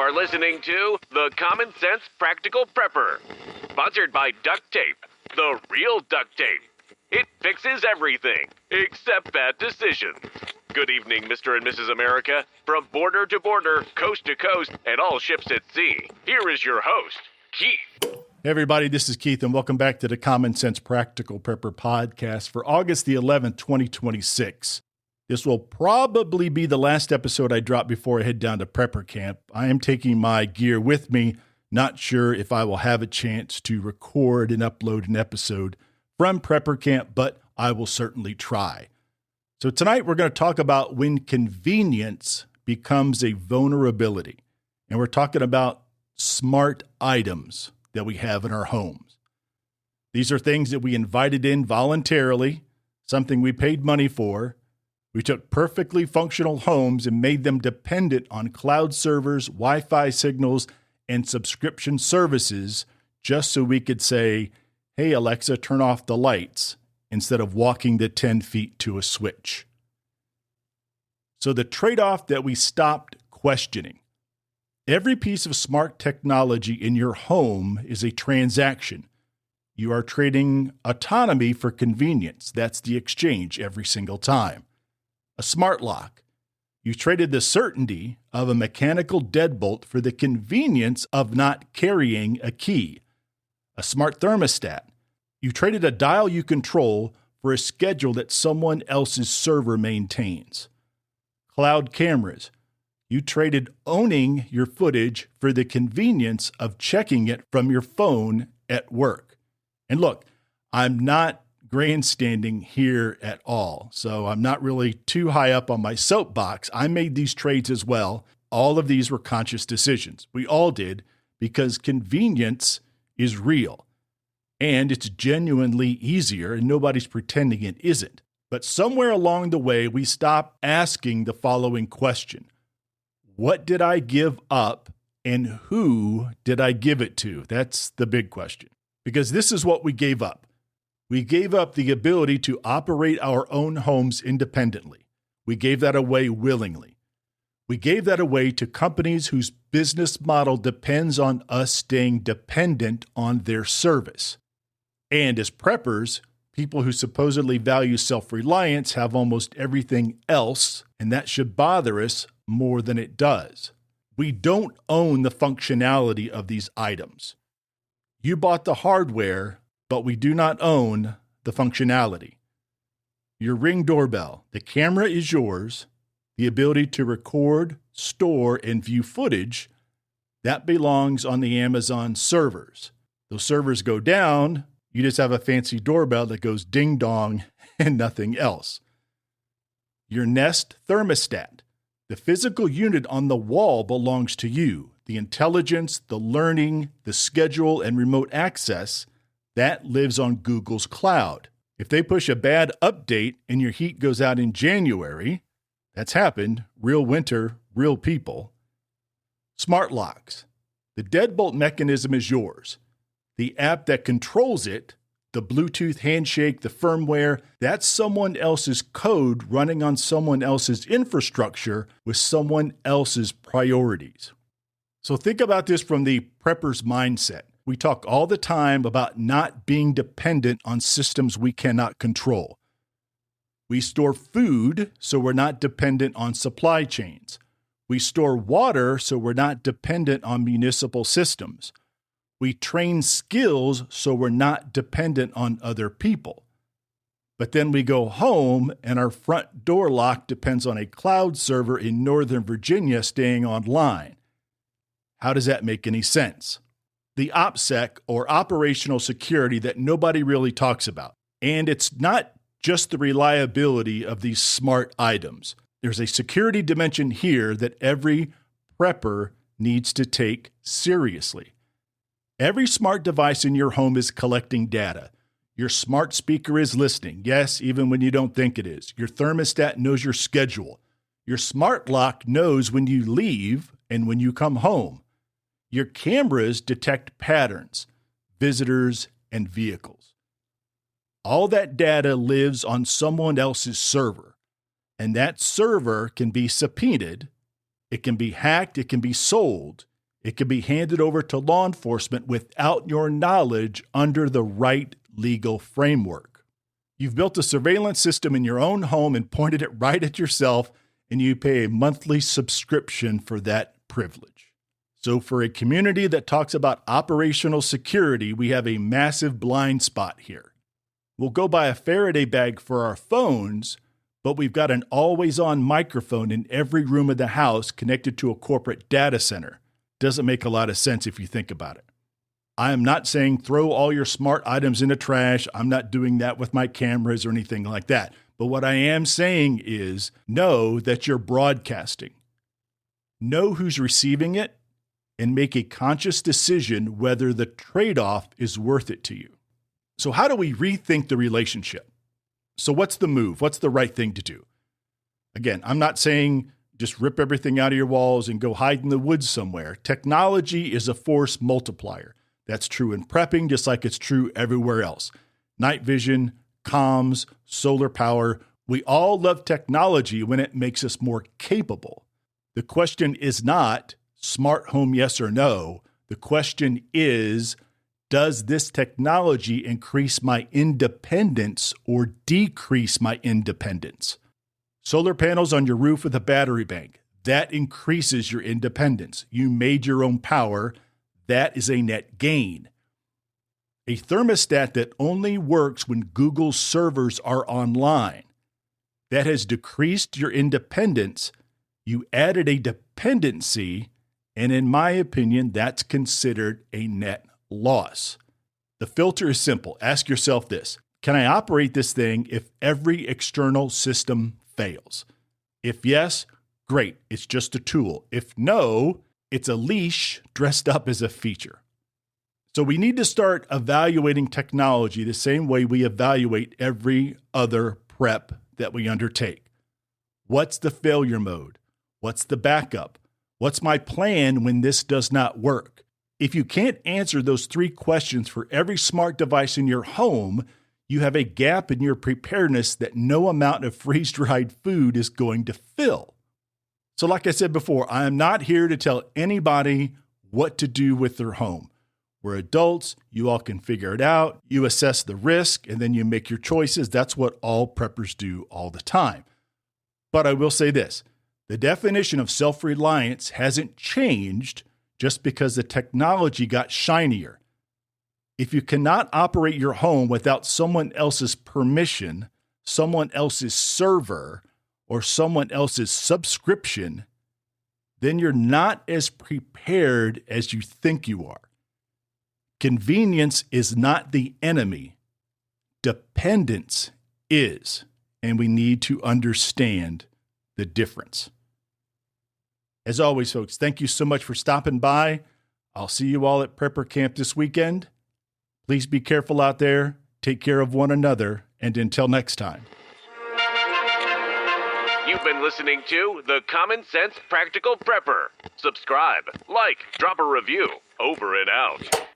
are listening to The Common Sense Practical Prepper, sponsored by Duct Tape, the real duct tape. It fixes everything, except bad decisions. Good evening, Mr. and Mrs. America. From border to border, coast to coast, and all ships at sea, here is your host, Keith. Hey everybody, this is Keith, and welcome back to the Common Sense Practical Prepper podcast for August the 11th, 2026. This will probably be the last episode I drop before I head down to prepper camp. I am taking my gear with me, not sure if I will have a chance to record and upload an episode from prepper camp, but I will certainly try. So tonight we're going to talk about when convenience becomes a vulnerability, and we're talking about smart items that we have in our homes. These are things that we invited in voluntarily, something we paid money for. We took perfectly functional homes and made them dependent on cloud servers, Wi-Fi signals, and subscription services just so we could say, hey, Alexa, turn off the lights, instead of walking the 10 feet to a switch. So the trade-off that we stopped questioning. Every piece of smart technology in your home is a transaction. You are trading autonomy for convenience. That's the exchange every single time. A smart lock. You traded the certainty of a mechanical deadbolt for the convenience of not carrying a key. A smart thermostat. You traded a dial you control for a schedule that someone else's server maintains. Cloud cameras. You traded owning your footage for the convenience of checking it from your phone at work. And look, I'm not grandstanding here at all, so I'm not really too high up on my soapbox. I made these trades as well. All of these were conscious decisions. We all did, because convenience is real. And it's genuinely easier, and nobody's pretending it isn't. But somewhere along the way, we stopped asking the following question. What did I give up, and who did I give it to? That's the big question. Because this is what we gave up. We gave up the ability to operate our own homes independently. We gave that away willingly. We gave that away to companies whose business model depends on us staying dependent on their service. And as preppers, people who supposedly value self-reliance have almost everything else, and that should bother us more than it does. We don't own the functionality of these items. You bought the hardware, but we do not own the functionality. Your Ring doorbell, the camera is yours. The ability to record, store, and view footage, that belongs on the Amazon servers. Those servers go down, you just have a fancy doorbell that goes ding dong and nothing else. Your Nest thermostat, the physical unit on the wall belongs to you. The intelligence, the learning, the schedule, and remote access, that lives on Google's cloud. If they push a bad update and your heat goes out in January, that's happened, real winter, real people. Smart locks. The deadbolt mechanism is yours. The app that controls it, the Bluetooth handshake, the firmware, that's someone else's code running on someone else's infrastructure with someone else's priorities. So think about this from the prepper's mindset. We talk all the time about not being dependent on systems we cannot control. We store food so we're not dependent on supply chains. We store water so we're not dependent on municipal systems. We train skills so we're not dependent on other people. But then we go home and our front door lock depends on a cloud server in Northern Virginia staying online. How does that make any sense? The OPSEC, or operational security, that nobody really talks about. And it's not just the reliability of these smart items. There's a security dimension here that every prepper needs to take seriously. Every smart device in your home is collecting data. Your smart speaker is listening, yes, even when you don't think it is. Your thermostat knows your schedule. Your smart lock knows when you leave and when you come home. Your cameras detect patterns, visitors, and vehicles. All that data lives on someone else's server, and that server can be subpoenaed, it can be hacked, it can be sold, It can be handed over to law enforcement without your knowledge under the right legal framework. You've built a surveillance system in your own home and pointed it right at yourself, and you pay a monthly subscription for that privilege. So for a community that talks about operational security, we have a massive blind spot here. We'll go buy a Faraday bag for our phones, but we've got an always-on microphone in every room of the house connected to a corporate data center. Doesn't make a lot of sense if you think about it. I am not saying throw all your smart items in the trash. I'm not doing that with my cameras or anything like that. But what I am saying is know that you're broadcasting. Know who's receiving it and make a conscious decision whether the trade-off is worth it to you. So how do we rethink the relationship? So what's the move? What's the right thing to do? Again, I'm not saying just rip everything out of your walls and go hide in the woods somewhere. Technology is a force multiplier. That's true in prepping, just like it's true everywhere else. Night vision, comms, solar power. We all love technology when it makes us more capable. The question is not smart home, yes or no. The question is, does this technology increase my independence or decrease my independence? Solar panels on your roof with a battery bank. That increases your independence. You made your own power. That is a net gain. A thermostat that only works when Google's servers are online. That has decreased your independence. You added a dependency, and in my opinion, that's considered a net loss. The filter is simple. Ask yourself this: can I operate this thing if every external system fails? If yes, great, it's just a tool. If no, it's a leash dressed up as a feature. So we need to start evaluating technology the same way we evaluate every other prep that we undertake. What's the failure mode? What's the backup? What's my plan when this does not work? If you can't answer those three questions for every smart device in your home, you have a gap in your preparedness that no amount of freeze-dried food is going to fill. So like I said before, I am not here to tell anybody what to do with their home. We're adults. You all can figure it out. You assess the risk, and then you make your choices. That's what all preppers do all the time. But I will say this: the definition of self-reliance hasn't changed just because the technology got shinier. If you cannot operate your home without someone else's permission, someone else's server, or someone else's subscription, then you're not as prepared as you think you are. Convenience is not the enemy. Dependence is, and we need to understand the difference. As always, folks, thank you so much for stopping by. I'll see you all at Prepper Camp this weekend. Please be careful out there, take care of one another, and until next time. You've been listening to The Common Sense Practical Prepper. Subscribe, like, drop a review. Over and out.